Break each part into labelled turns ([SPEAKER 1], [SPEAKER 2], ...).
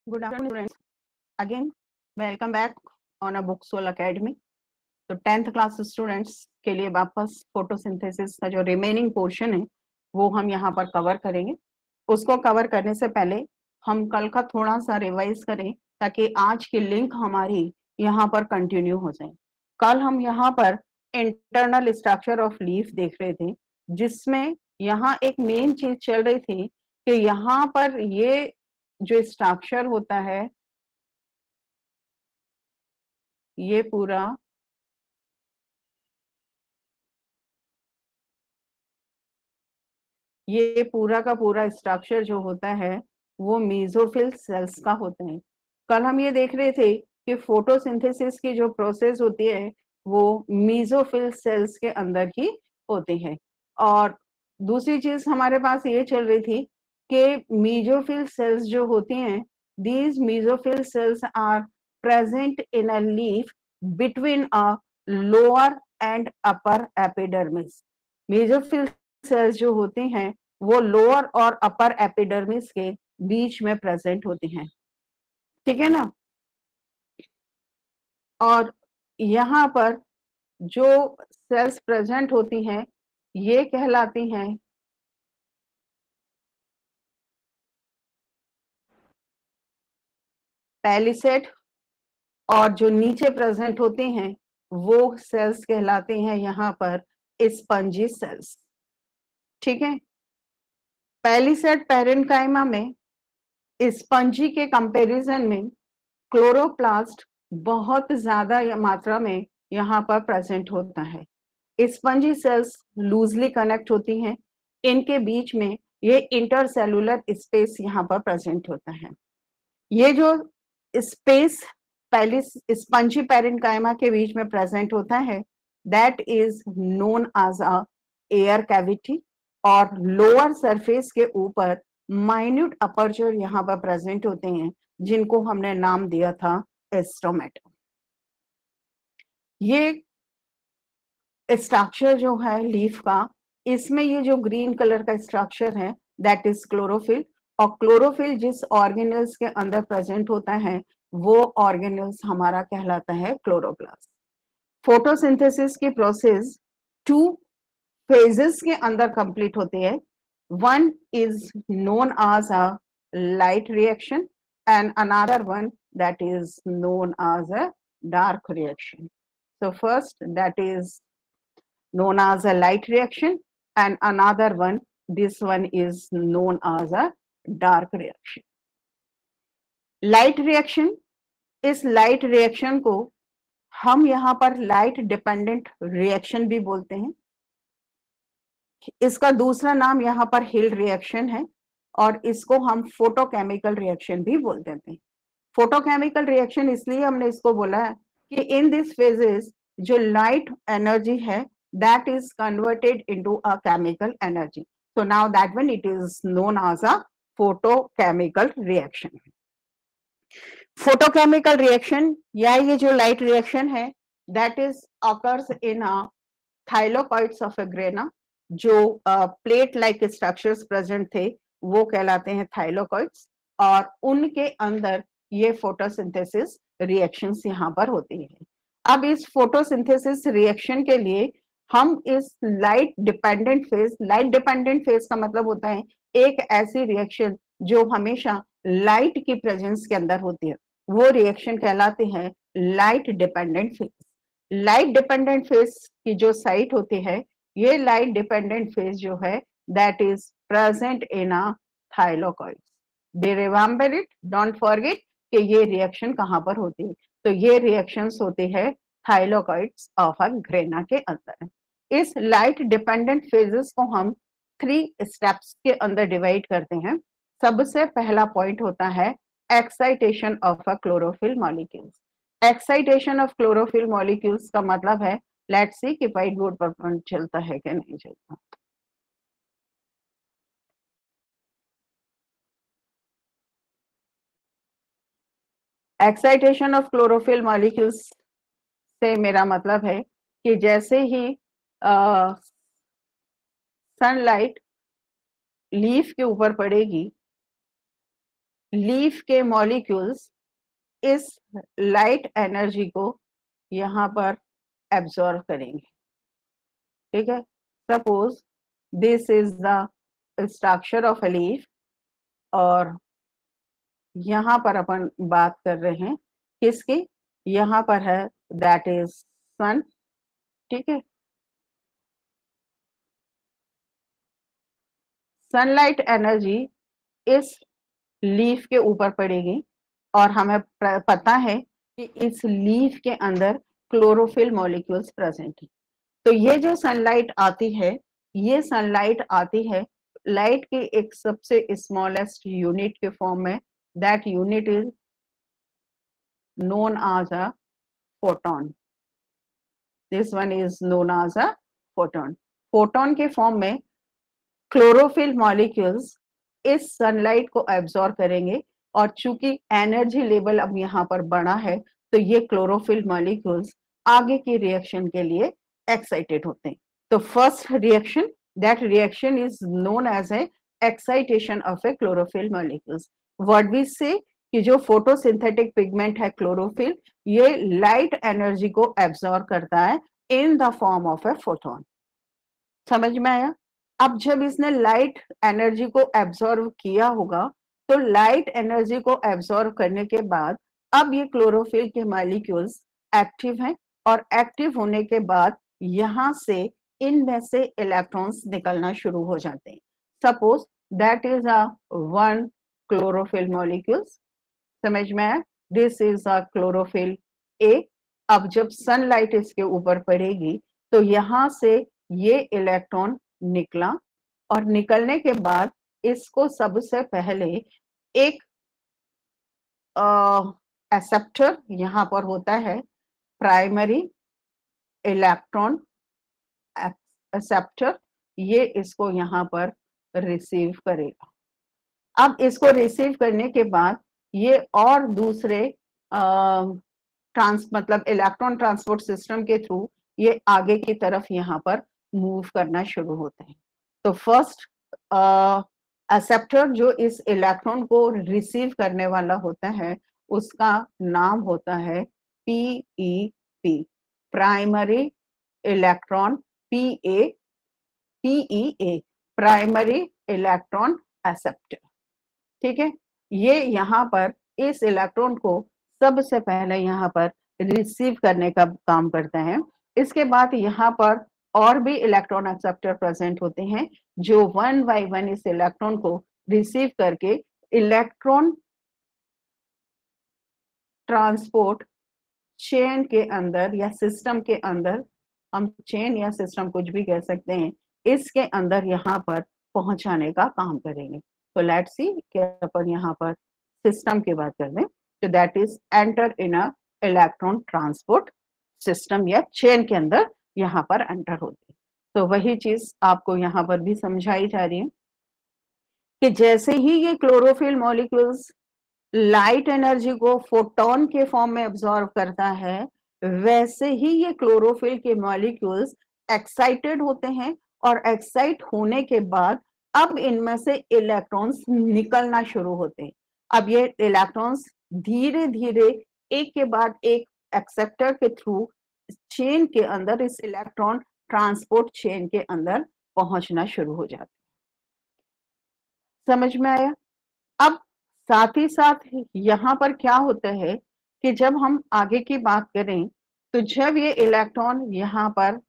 [SPEAKER 1] Good afternoon, students. Again, welcome back on a Book Soul Academy. तो 10th class students के लिए वापस photosynthesis का जो रिमेनिंग पोर्शन है वो हम यहाँ पर कवर करेंगे। उसको कवर करने से पहले हम कल का थोड़ा सा रिवाइज करें ताकि आज की लिंक हमारी यहाँ पर कंटिन्यू हो जाए। कल हम यहाँ पर इंटरनल स्ट्रक्चर ऑफ लीफ देख रहे थे, जिसमें यहाँ एक मेन चीज चल रही थी कि यहाँ पर ये जो स्ट्रक्चर होता है ये पूरा का पूरा स्ट्रक्चर जो होता है वो मेसोफिल सेल्स का होता है। कल हम ये देख रहे थे कि फोटोसिंथेसिस की जो प्रोसेस होती है वो मेसोफिल सेल्स के अंदर ही होती है। और दूसरी चीज हमारे पास ये चल रही थी कि मेसोफिल सेल्स जो होती हैं, these mesophyll cells are present in a leaf between a lower and upper epidermis. Mesophyll cells जो होती हैं वो लोअर और अपर एपिडर्मिस के बीच में प्रेजेंट होती हैं, ठीक है ना। और यहाँ पर जो सेल्स प्रेजेंट होती हैं ये कहलाती हैं पैलिसेड, और जो नीचे प्रेजेंट होती हैं वो सेल्स कहलाते हैं यहाँ पर स्पंजी सेल्स, ठीक है। पैलिसेड पैरेन्काइमा में स्पंजी के कंपैरिजन में क्लोरोप्लास्ट बहुत ज्यादा मात्रा में यहाँ पर प्रेजेंट होता है। स्पंजी सेल्स लूजली कनेक्ट होती हैं, इनके बीच में ये इंटरसेलुलर स्पेस यहाँ पर प्रेजेंट होता है। ये जो स्पेस पहले स्पंजी पैरेन्काइमा के बीच में प्रेजेंट होता है that is known as a air cavity, और लोअर सरफेस के ऊपर माइन्यूट अपर्चर यहाँ पर प्रेजेंट होते हैं जिनको हमने नाम दिया था स्टोमेटा। ये स्ट्रक्चर जो है लीफ का, इसमें ये जो ग्रीन कलर का स्ट्रक्चर है दैट इज क्लोरोफिल, और क्लोरोफिल जिस ऑर्गेनल्स के अंदर प्रेजेंट होता है वो ऑर्गेनल्स हमारा कहलाता है क्लोरोप्लास्ट। फोटोसिंथेसिस की प्रोसेस 2 फेजेस के अंदर कंप्लीट होती है। One is known as a light reaction and another one that is known as a dark reaction. So first, that is known as a light reaction, and another one, this one is known as a dark reaction. Light reaction, इस light reaction को हम यहाँ पर light dependent reaction भी बोलते हैं। इसका दूसरा नाम यहाँ पर हिल रिएक्शन है, और इसको हम फोटोकेमिकल रिएक्शन भी बोल देते हैं। फोटोकेमिकल रिएक्शन इसलिए हमने इसको बोला है कि इन दिस फेजेस जो लाइट एनर्जी है that is converted into a chemical energy. So now that one it is known as a photochemical reaction. Photochemical reaction या ये जो light reaction है that is occurs in a thylakoids of a grana. जो plate like structures present थे वो कहलाते हैं thylakoids, और उनके अंदर ये फोटोसिंथेसिस रिएक्शंस यहाँ पर होती है। अब इस फोटोसिंथेसिस रिएक्शन के लिए हम इस लाइट डिपेंडेंट फेज का मतलब होता है एक ऐसी रिएक्शन जो हमेशा लाइट की प्रेजेंस के अंदर होती है, वो रिएक्शन कहलाते हैं light dependent phase. Light dependent phase की जो साइट होती है, ये लाइट डिपेंडेंट फेज जो है that is present in a thylakoid. They remember it, don't forget कि ये रिएक्शन कहाँ पर होती है। तो ये रिएक्शंस होती है थाइलोकॉइड्स ऑफ अ ग्रेना के अंदर। इस लाइट डिपेंडेंट फेजेस को हम 3 स्टेप्स के अंदर डिवाइड करते हैं। सबसे पहला पॉइंट होता है excitation of a chlorophyll molecules. Excitation of chlorophyll molecules का मतलब है, लेट्स सी कि व्हाइट बोर्ड पर चलता है कि नहीं चलता। एक्साइटेशन ऑफ क्लोरोफिल मॉलिक्यूल्स से मेरा मतलब है कि जैसे ही सनलाइट लीफ के ऊपर पड़ेगी, लीफ के मॉलिक्यूल्स इस लाइट एनर्जी को यहाँ पर एब्जॉर्व करेंगे। ठीक है, suppose this is the structure of a leaf, और यहाँ पर अपन बात कर रहे हैं किसकी, यहाँ पर है दैट इज सन। ठीक है, सनलाइट एनर्जी इस लीफ के ऊपर पड़ेगी, और हमें पता है कि इस लीफ के अंदर क्लोरोफिल मॉलिक्यूल्स प्रेजेंट है। तो ये जो सनलाइट आती है, ये सनलाइट आती है लाइट के एक सबसे स्मॉलेस्ट यूनिट के फॉर्म में, that unit is known as a photon. This one is known as a photon. Photon के फॉर्म में क्लोरोफिल मॉलिक्यूल्स इस सनलाइट को एब्जॉर्ब करेंगे, और चूंकि एनर्जी लेवल अब यहाँ पर बढ़ा है, तो ये क्लोरोफिल मॉलिक्यूल्स आगे की रिएक्शन के लिए एक्साइटेड होते हैं। तो first reaction, that reaction is known as a excitation of a chlorophyll molecules. What we say कि जो फोटोसिंथेटिक पिगमेंट है क्लोरोफिल, ये लाइट एनर्जी को एब्जॉर्ब करता है in the form of a photon. समझ में आया? अब जब इसने लाइट एनर्जी को एब्जॉर्व किया होगा, तो लाइट एनर्जी को एब्जॉर्व करने के बाद अब ये क्लोरोफिल के मॉलिक्यूल्स एक्टिव हैं, और एक्टिव होने के बाद यहां से इनमें से इलेक्ट्रॉन्स निकलना शुरू हो जाते हैं। Suppose that is a one chlorophyll molecules. समझ में आया? This is a chlorophyll A. अब जब सनलाइट इसके ऊपर पड़ेगी, तो यहां से ये इलेक्ट्रॉन निकला, और निकलने के बाद इसको सबसे पहले एक एक्सेप्टर यहाँ पर होता है, प्राइमरी इलेक्ट्रॉन एक्सेप्टर, ये इसको यहाँ पर रिसीव करेगा। अब इसको रिसीव करने के बाद ये और दूसरे मतलब इलेक्ट्रॉन ट्रांसपोर्ट सिस्टम के थ्रू ये आगे की तरफ यहाँ पर मूव करना शुरू होते हैं। तो फर्स्ट एक्सेप्टर जो इस इलेक्ट्रॉन को रिसीव करने वाला होता है, उसका नाम होता है PEP, primary electron, PEA, primary electron acceptor. ठीक है, ये यहाँ पर इस इलेक्ट्रॉन को सबसे पहले यहाँ पर रिसीव करने का काम करते हैं। इसके बाद यहाँ पर और भी इलेक्ट्रॉन एक्सेप्टर प्रेजेंट होते हैं, जो वन बाय वन इस इलेक्ट्रॉन को रिसीव करके इलेक्ट्रॉन ट्रांसपोर्ट चेन के अंदर या सिस्टम के अंदर, हम चेन या सिस्टम कुछ भी कह सकते हैं, इसके अंदर यहाँ पर पहुंचाने का काम करेंगे। तो लेट्स सी कि अपन यहाँ पर सिस्टम की बात कर रहे हैं, तो that is enter in a electron transport system या चेन के अंदर यहाँ पर एंटर होते हैं। तो वही चीज आपको यहाँ पर भी समझाई जा रही है कि जैसे ही ये क्लोरोफिल मॉलिक्यूल्स लाइट एनर्जी को फोटोन के फॉर्म में एब्जॉर्व करता है, वैसे ही ये क्लोरोफिल के मॉलिक्यूल्स एक्साइटेड होते हैं, और एक्साइट होने के बाद अब इनमें से इलेक्ट्रॉन्स निकलना शुरू होते हैं। अब ये इलेक्ट्रॉन्स धीरे धीरे एक के बाद एक एक्सेप्टर के थ्रू चेन के अंदर, इस इलेक्ट्रॉन ट्रांसपोर्ट चेन के अंदर पहुंचना शुरू हो जाते हैं। समझ में आया? अब साथ ही साथ यहाँ पर क्या होता है कि जब हम आगे की बात करें, तो जब ये इलेक्ट्रॉन यहाँ पर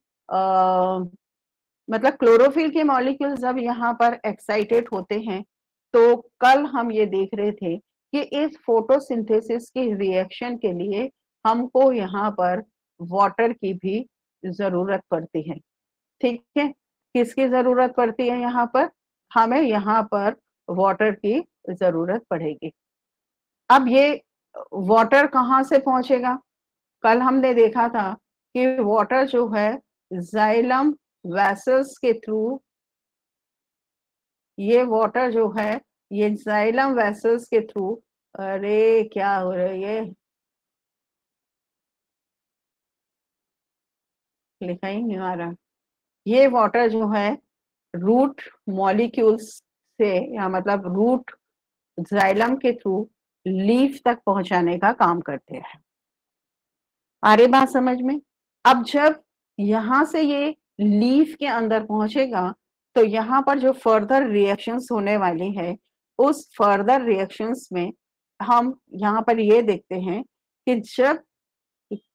[SPEAKER 1] मतलब क्लोरोफिल के मॉलिक्यूल जब यहाँ पर एक्साइटेड होते हैं, तो कल हम ये देख रहे थे कि इस फोटोसिंथेसिस की रिएक्शन के लिए हमको यहाँ पर वाटर की भी जरूरत पड़ती है। ठीक है, किसकी जरूरत पड़ती है यहाँ पर? हमें यहाँ पर वाटर की जरूरत पड़ेगी। अब ये वाटर कहाँ से पहुंचेगा? कल हमने देखा था कि वाटर जो है जाइलम वेसल्स के थ्रू, ये वाटर जो है ये जाइलम वेसल्स के थ्रू, अरे क्या हो रहा है, ये लिखा ही नहीं आ रहा। ये वाटर जो है रूट मॉलिक्यूल्स से, या मतलब रूट जाइलम के थ्रू लीफ तक पहुंचाने का काम करते हैं। आ रही बात समझ में? अब जब यहां से ये लीफ के अंदर पहुंचेगा तो यहाँ पर जो फर्दर रिएक्शंस होने वाली है, उस फर्दर रिएक्शंस में हम यहाँ पर ये देखते हैं कि जब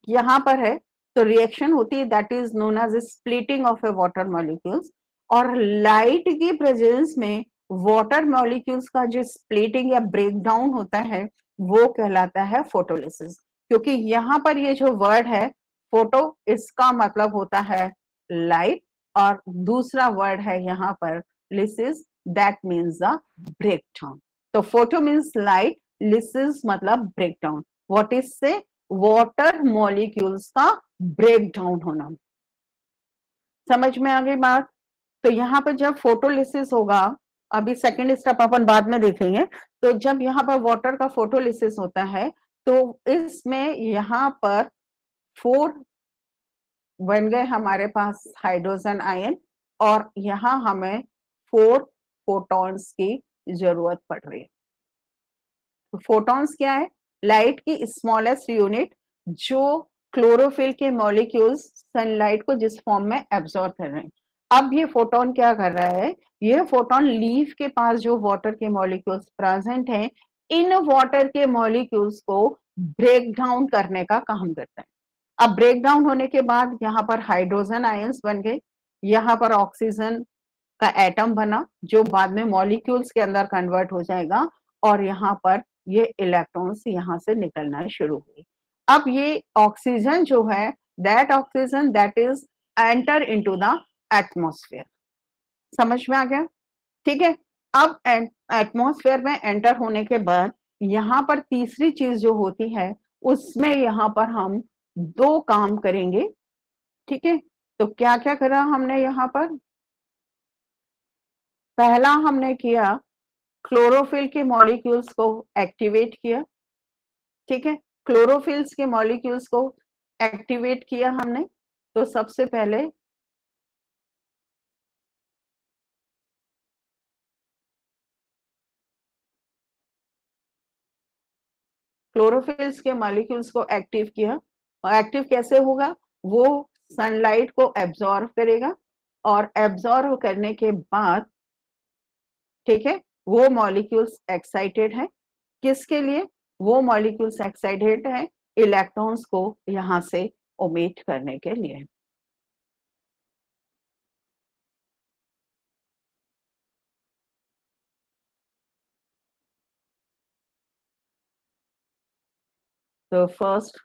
[SPEAKER 1] यहाँ पर है तो रिएक्शन होती है that is known as splitting of a water molecules, और लाइट की प्रेजेंस में वाटर मॉलिक्यूल्स का जो स्प्लिटिंग या ब्रेकडाउन होता है वो कहलाता है फोटोलिसिस। क्योंकि यहाँ पर ये जो वर्ड है फोटो, इसका मतलब होता है लाइट, और दूसरा वर्ड है यहाँ पर lysis, that means the breakdown. तो फोटो मीन्स लाइट, लिसिस मतलब ब्रेकडाउन। व्हाट इज से वाटर मॉलिक्यूल्स का ब्रेकडाउन होना। समझ में आ गई बात? तो यहाँ पर जब फोटोलिसिस होगा, अभी सेकेंड स्टेप अपन बाद में देखेंगे, तो जब यहाँ पर वाटर का फोटोलिसिस होता है तो इसमें यहाँ पर 4 बन गए हमारे पास हाइड्रोजन आयन, और यहाँ हमें 4 फोटॉन्स की जरूरत पड़ रही है। तो फोटॉन्स क्या है? लाइट की स्मॉलेस्ट यूनिट जो क्लोरोफिल के मॉलिक्यूल्स सनलाइट को जिस फॉर्म में एब्जॉर्ब कर रहे हैं। अब ये फोटोन क्या कर रहा है? ये फोटोन लीफ के पास जो वाटर के मॉलिक्यूल्स प्रेजेंट हैं, इन वाटर के मॉलिक्यूल्स को ब्रेक डाउन करने का काम करता है। अब ब्रेक डाउन होने के बाद यहाँ पर हाइड्रोजन आयंस बन गए, यहाँ पर ऑक्सीजन का एटम बना जो बाद में मॉलिक्यूल्स के अंदर कन्वर्ट हो जाएगा, और यहाँ पर ये इलेक्ट्रॉन्स यहाँ से निकलना शुरू हुए। अब ये ऑक्सीजन जो है, that oxygen that is enter into the atmosphere. समझ में आ गया? ठीक है। अब एटमॉस्फेयर में एंटर होने के बाद यहाँ पर तीसरी चीज जो होती है, उसमें यहाँ पर हम 2 काम करेंगे। ठीक है, तो क्या क्या करा हमने यहाँ पर? पहला हमने किया, क्लोरोफिल के मॉलिक्यूल्स को एक्टिवेट किया। ठीक है, क्लोरोफिल्स के मॉलिक्यूल्स को एक्टिवेट किया हमने। तो सबसे पहले क्लोरोफिल्स के मॉलिक्यूल्स को एक्टिव किया। और एक्टिव कैसे होगा? वो सनलाइट को एब्जॉर्ब करेगा, और एब्जॉर्ब करने के बाद, ठीक है, वो मॉलिक्यूल्स एक्साइटेड है। किसके लिए? वो मॉलिक्यूल्स एक्साइटेड है इलेक्ट्रॉन्स को यहां से ओमिट करने के लिए। तो फर्स्ट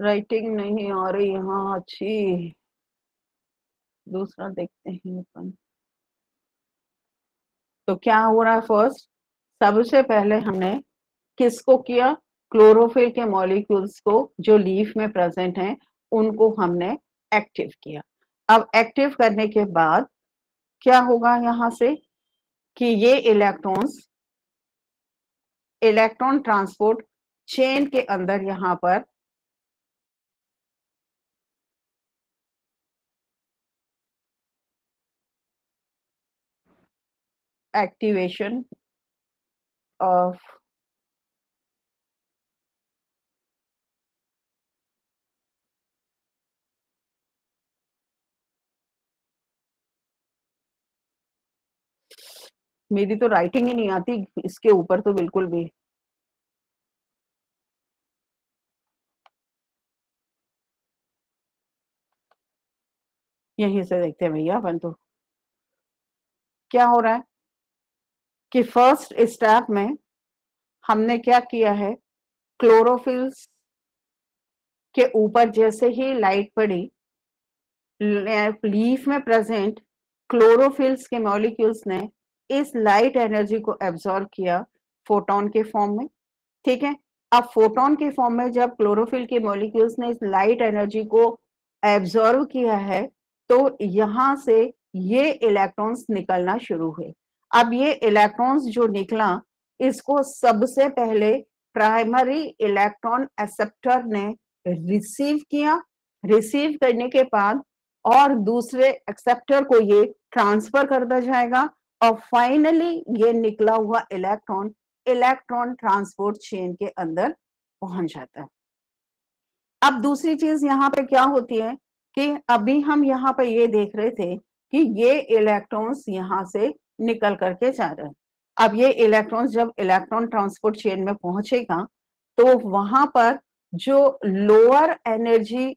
[SPEAKER 1] राइटिंग नहीं आ रही यहाँ अच्छी, दूसरा देखते हैं अपन। तो क्या हो रहा है? फर्स्ट सबसे पहले हमने किसको किया? क्लोरोफिल के मॉलिक्यूल्स को जो लीफ में प्रेजेंट हैं उनको हमने एक्टिव किया। अब एक्टिव करने के बाद क्या होगा यहाँ से कि ये इलेक्ट्रॉन्स इलेक्ट्रॉन ट्रांसपोर्ट चेन के अंदर यहाँ पर एक्टिवेशन ऑफ मेरी तो राइटिंग ही नहीं आती इसके ऊपर तो बिल्कुल भी। यहीं से देखते हैं भैया अपन। तो क्या हो रहा है कि फर्स्ट स्टेप में हमने क्या किया है? क्लोरोफिल्स के ऊपर जैसे ही लाइट पड़ी, लीफ में प्रेजेंट क्लोरोफिल्स के मॉलिक्यूल्स ने इस लाइट एनर्जी को एब्जॉर्ब किया फोटोन के फॉर्म में। ठीक है, अब फोटोन के फॉर्म में जब क्लोरोफिल के मॉलिक्यूल्स ने इस लाइट एनर्जी को एब्जॉर्ब किया है, तो यहां से ये इलेक्ट्रॉन्स निकलना शुरू हुए। अब ये इलेक्ट्रॉन्स जो निकला, इसको सबसे पहले प्राइमरी इलेक्ट्रॉन एक्सेप्टर ने रिसीव किया, रिसीव करने के बाद और दूसरे एक्सेप्टर को ये ट्रांसफर कर दिया जाएगा और फाइनली ये निकला हुआ इलेक्ट्रॉन इलेक्ट्रॉन ट्रांसपोर्ट चेन के अंदर पहुंच जाता है। अब दूसरी चीज यहाँ पे क्या होती है कि अभी हम यहाँ पे ये देख रहे थे कि ये इलेक्ट्रॉन्स यहाँ से निकल करके जा रहे हैं। अब ये इलेक्ट्रॉन्स जब इलेक्ट्रॉन ट्रांसपोर्ट चेन में पहुंचेगा तो वहां पर जो लोअर एनर्जी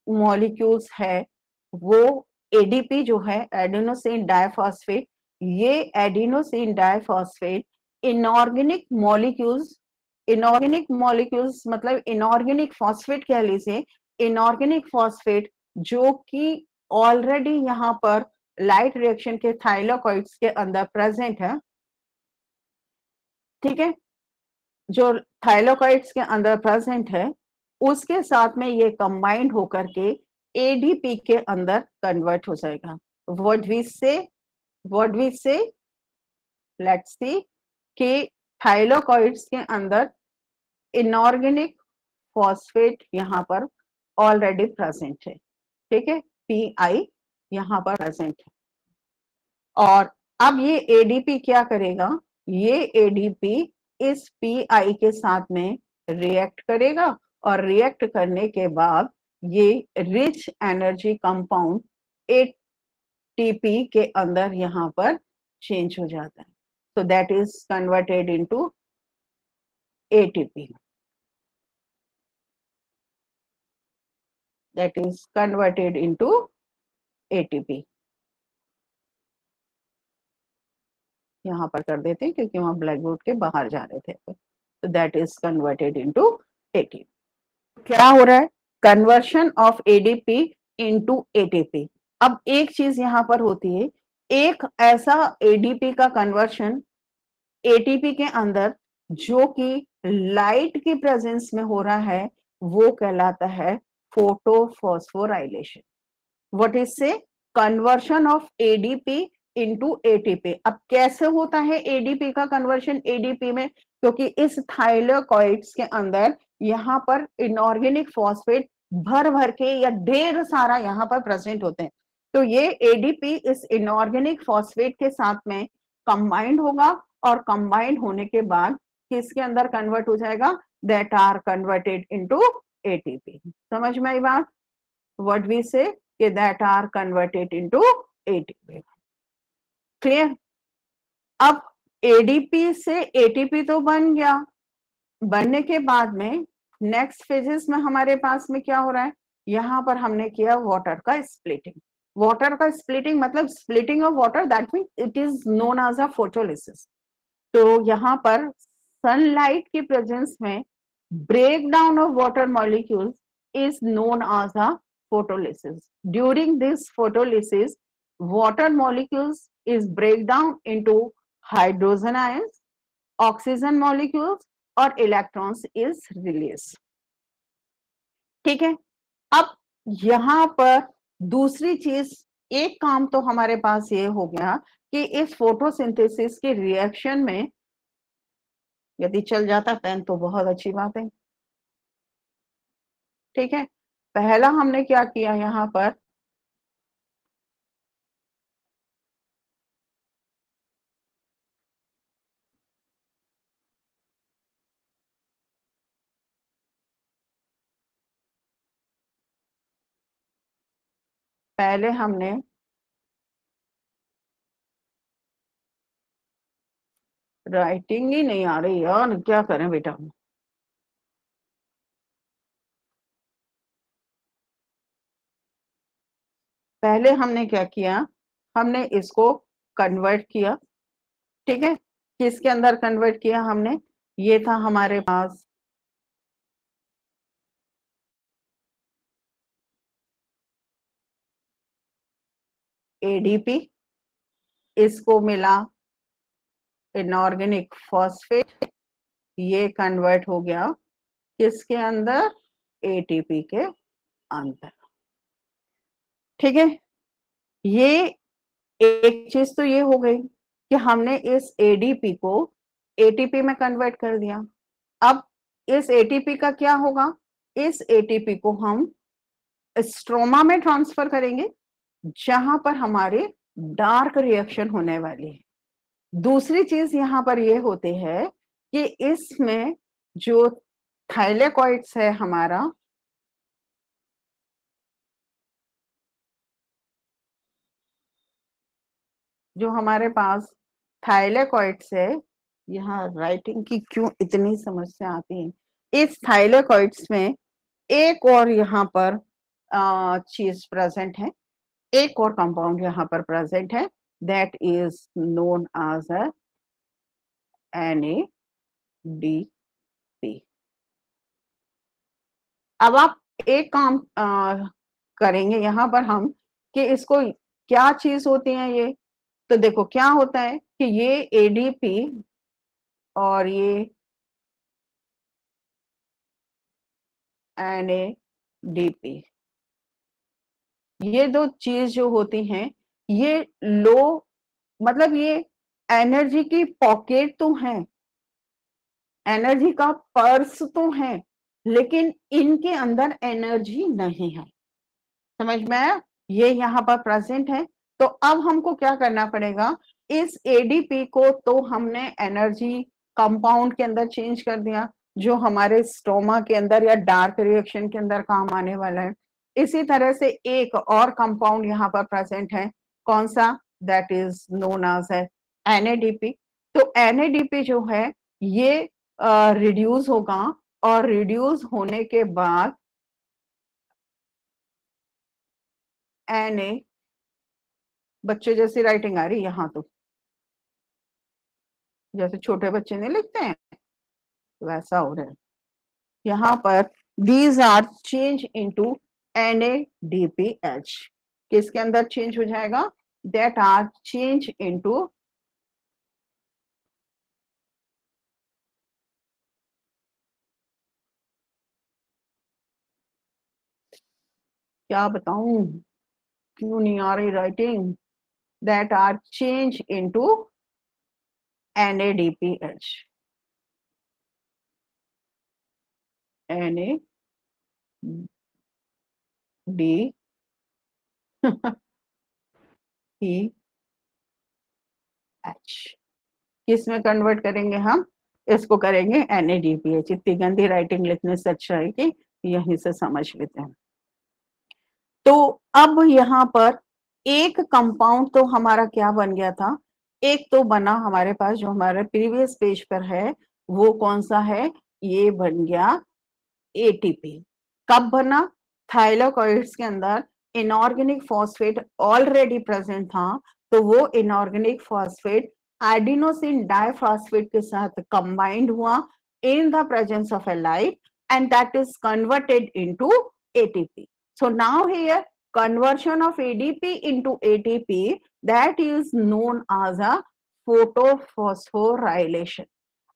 [SPEAKER 1] मॉलिक्यूल्स है वो एडीपी जो है एडिनोसिन डाइफॉस्फेट, ये एडिनोसिन डाइफॉस्फेट इनऑर्गेनिक मॉलिक्यूल्स मतलब इनऑर्गेनिक फॉस्फेट कह लीजिए, इनऑर्गेनिक फॉस्फेट जो कि ऑलरेडी यहाँ पर लाइट रिएक्शन के थाइलाकॉइड्स के अंदर प्रेजेंट है, ठीक है, जो थाइलाकॉइड्स के अंदर प्रेजेंट है उसके साथ में ये कंबाइंड होकर के एडीपी के अंदर कन्वर्ट हो जाएगा। व्हाट वी से लेट्स सी कि थाइलाकॉइड्स के अंदर इनऑर्गेनिक फॉस्फेट यहाँ पर ऑलरेडी प्रेजेंट है, ठीक है, पीआई यहाँ पर प्रेजेंट है। और अब ये एडीपी क्या करेगा, ये एडीपी इस पीआई के साथ में रिएक्ट करेगा और रिएक्ट करने के बाद ये रिच एनर्जी कंपाउंड एटीपी के अंदर यहाँ पर चेंज हो जाता है। so that is converted into ATP, that is converted into ATP। यहाँ पर कर देते हैं क्योंकि वहां ब्लैक बोर्ड के बाहर जा रहे थे, तो that is converted into ATP. क्या हो रहा है, conversion of ADP into ATP. अब एक चीज यहाँ पर होती है, एक ऐसा एडीपी का कन्वर्शन एटीपी के अंदर जो कि लाइट की प्रेजेंस में हो रहा है वो कहलाता है फोटोफॉस्फोराइलेशन। व्हाट इज से conversion of ADP into ATP. अब कैसे होता है एडीपी का कन्वर्शन एडीपी में, क्योंकि इस थाइलाकॉइड्स के अंदर यहाँ पर इनऑर्गेनिक फॉस्फेट भर भर के या ढेर सारा यहाँ पर प्रेजेंट होते हैं, तो ये एडीपी इस इनऑर्गेनिक फॉस्फेट के साथ में कंबाइंड होगा और कंबाइंड होने के बाद किसके अंदर कन्वर्ट हो जाएगा, that are converted into ATP. समझ में आई बात, what we say that are converted into ATP। Clear. अब एडीपी से एटीपी तो बन गया, बनने के बाद में नेक्स्ट फेजेस में हमारे पास में क्या हो रहा है, यहां पर हमने किया वाटर का स्प्लिटिंग। वाटर का स्प्लिटिंग मतलब splitting of water, that mean it is known as a photolysis. तो यहाँ पर सनलाइट की प्रेजेंस में break down of water molecules is known as a photolysis। During this photolysis, water molecules is break down into hydrogen ions, oxygen molecules और electrons is released। ठीक है। अब यहां पर दूसरी चीज, एक काम तो हमारे पास ये हो गया कि इस फोटोसिंथेसिस के रिएक्शन में यदि चल जाता पेन तो बहुत अच्छी बात है, ठीक है। पहला हमने क्या किया, यहां पर पहले हमने राइटिंग ही नहीं आ रही यार, क्या करें बेटा। पहले हमने क्या किया, हमने इसको कन्वर्ट किया, ठीक है। किसके अंदर कन्वर्ट किया हमने, ये था हमारे पास एडीपी, इसको मिला इनऑर्गेनिक फॉस्फेट, ये कन्वर्ट हो गया किसके अंदर, एटीपी के अंदर, ठीक है। ये एक चीज तो ये हो गई कि हमने इस एडीपी को एटीपी में कन्वर्ट कर दिया। अब इस एटीपी का क्या होगा, इस एटीपी को हम स्ट्रोमा में ट्रांसफर करेंगे, जहां पर हमारे डार्क रिएक्शन होने वाली है। दूसरी चीज यहां पर ये होती है कि इसमें जो थाइलेकॉइड्स है हमारा, जो हमारे पास थाइलेकॉइड्स है, यहाँ राइटिंग की क्यों इतनी समस्या आती है, इस थाइलेकॉइड्स में एक और यहाँ पर चीज प्रेजेंट है, एक और कंपाउंड यहाँ पर प्रेजेंट है, that is known as NADP। अब आप एक काम करेंगे यहाँ पर हम कि इसको क्या चीज होती है ये, तो देखो क्या होता है कि ये ADP और ये NADP, ये दो चीज जो होती हैं, ये लो, मतलब ये एनर्जी की पॉकेट तो है, एनर्जी का पर्स तो है, लेकिन इनके अंदर एनर्जी नहीं है। समझ में आया? ये यहाँ पर प्रेजेंट है। तो अब हमको क्या करना पड़ेगा, इस एडीपी को तो हमने एनर्जी कंपाउंड के अंदर चेंज कर दिया, जो हमारे स्टोमा के अंदर या डार्क रिएक्शन के अंदर काम आने वाला है। इसी तरह से एक और कंपाउंड यहाँ पर प्रेजेंट है, कौन सा, दैट इज नोन एज है NADP। तो NADP जो है ये रिड्यूस होगा, और रिड्यूस होने के बाद Na, बच्चे जैसी राइटिंग आ रही यहाँ, तो जैसे छोटे बच्चे नहीं लिखते हैं वैसा हो रहा है यहाँ पर। These are change into NADPH। किसके अंदर चेंज हो जाएगा, दैट आर चेंज इनटू क्या बताऊं, क्यों नहीं आ रही writing, that are change into NADPH। NADPH किस में कन्वर्ट करेंगे हम, इसको करेंगे NADPH। इतनी गंदी राइटिंग लिखने से अच्छा है कि यहीं से समझ लेते हैं। तो अब यहाँ पर एक कंपाउंड तो हमारा क्या बन गया था, एक तो बना हमारे पास जो हमारे प्रीवियस पेज पर है, वो कौन सा है, ये बन गया ATP। कब बना, थाइलाकोइड्स के अंदर इनऑर्गेनिक फॉस्फेट ऑलरेडी प्रेजेंट था, तो वो इनऑर्गेनिक फॉस्फेट एडिनोसिन डाइफॉस्फेट के साथ कंबाइंड हुआ in the presence of A light, and that is converted into ATP. So now here conversion of ADP into ATP, that is known as a photophosphorylation.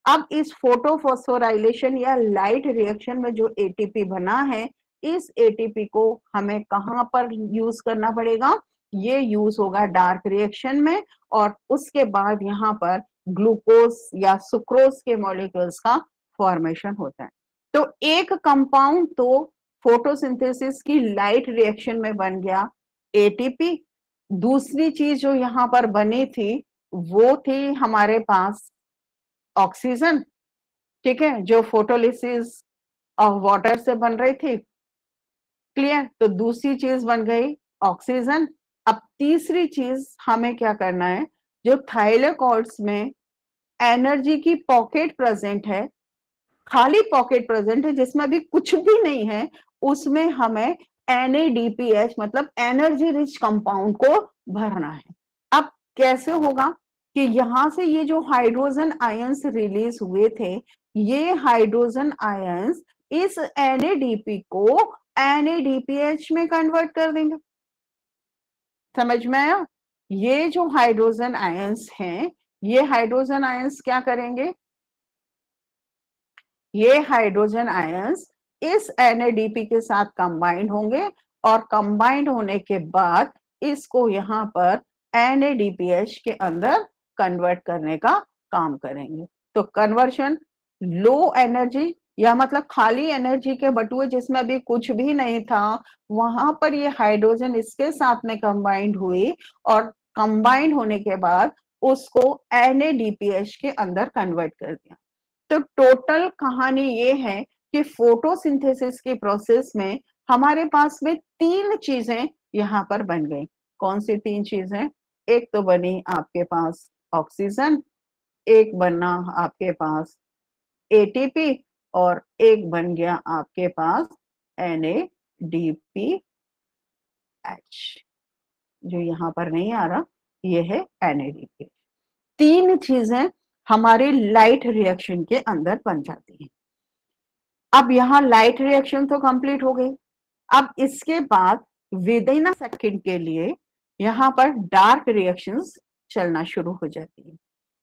[SPEAKER 1] अब इस photophosphorylation या light reaction में जो ATP बना है, इस ATP को हमें कहां पर यूज करना पड़ेगा, ये यूज होगा डार्क रिएक्शन में, और उसके बाद यहाँ पर ग्लूकोज या सुक्रोज के मॉलिक्यूल्स का फॉर्मेशन होता है। तो एक कंपाउंड तो फोटोसिंथेसिस की लाइट रिएक्शन में बन गया एटीपी। दूसरी चीज जो यहाँ पर बनी थी वो थी हमारे पास ऑक्सीजन, ठीक है, जो फोटोलिसिस ऑफ वाटर से बन रही थी, क्लियर। तो दूसरी चीज बन गई ऑक्सीजन। अब तीसरी चीज हमें क्या करना है, जो थाइलेकॉइड्स में एनर्जी की पॉकेट प्रेजेंट है, खाली पॉकेट प्रेजेंट है जिसमें अभी कुछ भी नहीं है, उसमें हमें NADPH मतलब एनर्जी रिच कंपाउंड को भरना है। अब कैसे होगा कि यहां से ये जो हाइड्रोजन आयंस रिलीज हुए थे, ये हाइड्रोजन आयंस इस NADP को NADPH में कन्वर्ट कर देंगे। समझ में आया? ये जो हाइड्रोजन आयंस हैं, ये हाइड्रोजन आयंस क्या करेंगे, ये हाइड्रोजन आयंस इस NADP के साथ कंबाइंड होंगे, और कंबाइंड होने के बाद इसको यहाँ पर NADPH के अंदर कन्वर्ट करने का काम करेंगे। तो कन्वर्शन लो एनर्जी या मतलब खाली एनर्जी के बटुए जिसमें अभी कुछ भी नहीं था, वहां पर ये हाइड्रोजन इसके साथ में कंबाइंड हुई और कंबाइंड होने के बाद उसको NADPH के अंदर कन्वर्ट कर दिया। तो टोटल कहानी ये है कि फोटोसिंथेसिस की प्रोसेस में हमारे पास में तीन चीजें यहाँ पर बन गई। कौन सी तीन चीजें? एक तो बनी आपके पास ऑक्सीजन, एक बना आपके पास ATP, और एक बन गया आपके पास NADPH। जो यहाँ पर नहीं आ रहा, ये है NADPH। तीन चीजें हमारे लाइट रिएक्शन के अंदर बन जाती हैं। अब यहाँ लाइट रिएक्शन तो कंप्लीट हो गई। अब इसके बाद विद इन अ सेकेंड के लिए यहाँ पर डार्क रिएक्शंस चलना शुरू हो जाती है।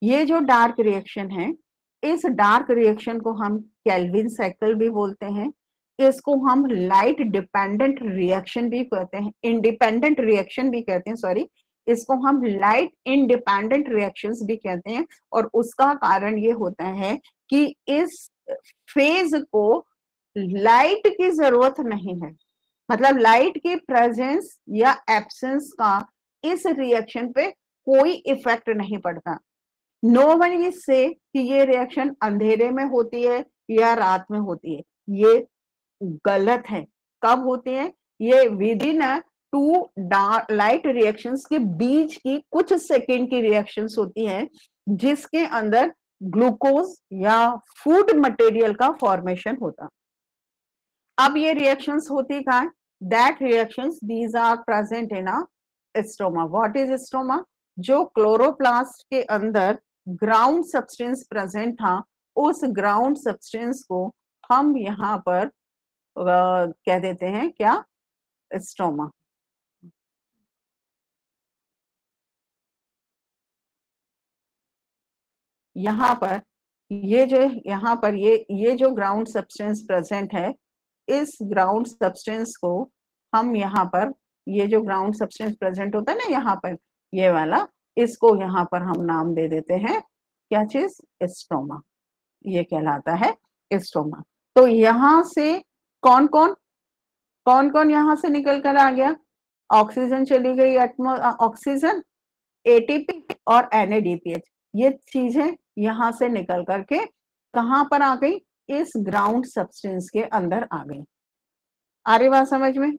[SPEAKER 1] ये जो डार्क रिएक्शन है, इस डार्क रिएक्शन को हम केल्विन साइकिल भी बोलते हैं। इसको हम लाइट डिपेंडेंट रिएक्शन भी कहते हैं, इंडिपेंडेंट रिएक्शन भी कहते हैं, सॉरी। इसको हम लाइट इंडिपेंडेंट रिएक्शंस भी कहते हैं। और उसका कारण ये होता है कि इस फेज को लाइट की जरूरत नहीं है, मतलब लाइट की प्रेजेंस या एब्सेंस का इस रिएक्शन पे कोई इफेक्ट नहीं पड़ता। नो वन इज से कि ये रिएक्शन अंधेरे में होती है या रात में होती है, ये गलत है। कब होती है? ये within two light reactions के बीच की कुछ सेकेंड की रिएक्शंस होती हैं, जिसके अंदर ग्लूकोज या फूड मटेरियल का फॉर्मेशन होता। अब ये रिएक्शंस होती कहाँ? That reactions these are present in a stoma. What is stoma? जो क्लोरोप्लास्ट के अंदर ग्राउंड सब्सटेंस प्रेजेंट था, उस ग्राउंड सब्सटेंस को हम यहाँ पर कह देते हैं क्या? स्टोमा। यहाँ पर ये जो ग्राउंड सब्सटेंस प्रेजेंट है, इस ग्राउंड सब्सटेंस को हम यहाँ पर, ये जो ग्राउंड सब्सटेंस प्रेजेंट होता है ना यहाँ पर, ये वाला, इसको यहाँ पर हम नाम दे देते हैं क्या चीज? स्ट्रोमा। ये कहलाता है स्ट्रोमा। तो यहाँ से कौन कौन कौन कौन यहाँ से निकल कर आ गया? ऑक्सीजन चली गई, ऑक्सीजन, ATP और NADPH। ये चीजें यहाँ से निकल करके कहां पर आ गई? इस ग्राउंड सब्सटेंस के अंदर आ गई। आ रही बात समझ में?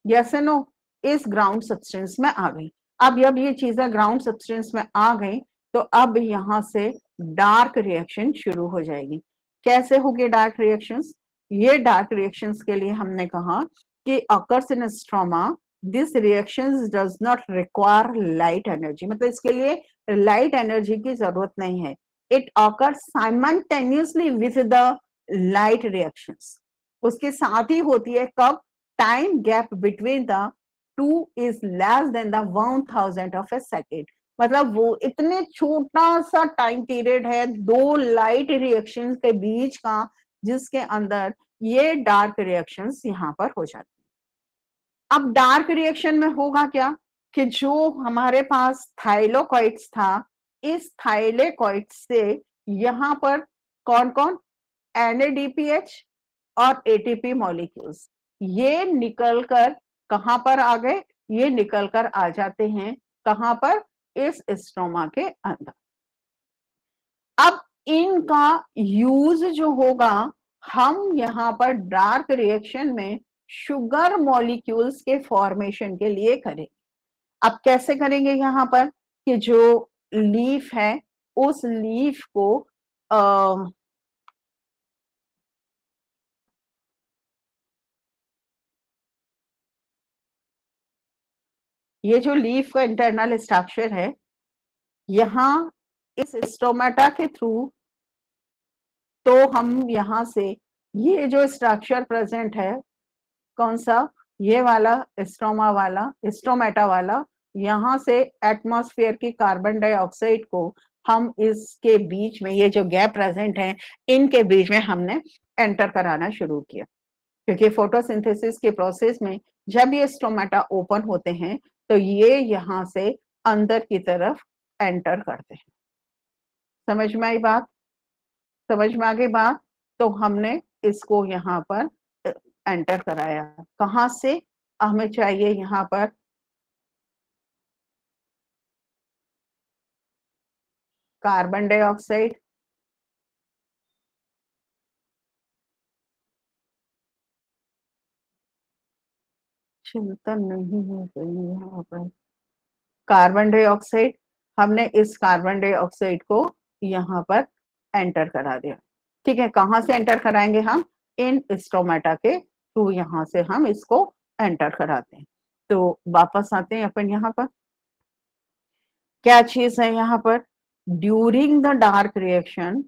[SPEAKER 1] Yes no? इस ग्राउंड सब्सटेंस में आ गई। अब जब ये चीजें ग्राउंड सब्सटेंस में आ गई, तो अब यहां से डार्क रिएक्शन शुरू हो जाएगी। कैसे होगी डार्क रिएक्शंस? ये डार्क रिएक्शंस के लिए हमने कहा कि occurs in stroma, this reactions does not require light energy, मतलब इसके लिए लाइट एनर्जी की जरूरत नहीं है। It occurs simultaneously with the light reactions, उसके साथ ही होती है। कब? Time gap between the two is less than the 1000 of A second, मतलब वो इतने छोटा सा टाइम पीरियड है दो लाइट रिएक्शन के बीच का, जिसके अंदर ये डार्क रिएक्शंस यहाँ पर हो जाती है। अब डार्क रिएक्शन में होगा क्या कि जो हमारे पास थाइलोकॉइड्स था, इस थाइलेकॉइड्स से यहाँ पर कौन कौन? NADPH और ATP मॉलिक्यूल्स, ये निकलकर कहां पर आ गए? ये निकलकर आ जाते हैं कहां पर? इस स्ट्रोमा के अंदर। अब इनका यूज जो होगा, हम यहाँ पर डार्क रिएक्शन में शुगर मॉलिक्यूल्स के फॉर्मेशन के लिए करेंगे। अब कैसे करेंगे? यहाँ पर कि जो लीफ है, उस लीफ को ये जो लीफ का इंटरनल स्ट्रक्चर है, यहाँ इस स्टोमेटा के थ्रू, तो हम यहाँ से ये जो स्ट्रक्चर प्रेजेंट है, कौन सा? ये वाला स्टोमा वाला, स्टोमेटा वाला, यहाँ से एटमॉस्फेयर की कार्बन डाइऑक्साइड को हम इसके बीच में, ये जो गैप प्रेजेंट है, इनके बीच में हमने एंटर कराना शुरू किया। क्योंकि फोटोसिंथेसिस के प्रोसेस में जब ये स्टोमेटा ओपन होते हैं, तो ये यहाँ से अंदर की तरफ एंटर करते हैं। समझ में आई बात? समझ में आ गई बात? तो हमने इसको यहाँ पर एंटर कराया। कहाँ से? हमें चाहिए यहाँ पर कार्बन डाइऑक्साइड, चिंतन नहीं है कहीं यहाँ पर। कार्बन डाइऑक्साइड, हमने इस कार्बन डाइऑक्साइड को यहाँ पर एंटर करा दिया। ठीक है, कहाँ से एंटर कराएंगे हम? इन स्टोमेटा के थ्रू यहाँ से हम इसको एंटर कराते हैं। तो वापस आते हैं अपन यहाँ पर। क्या चीज है यहाँ पर? ड्यूरिंग द डार्क रिएक्शन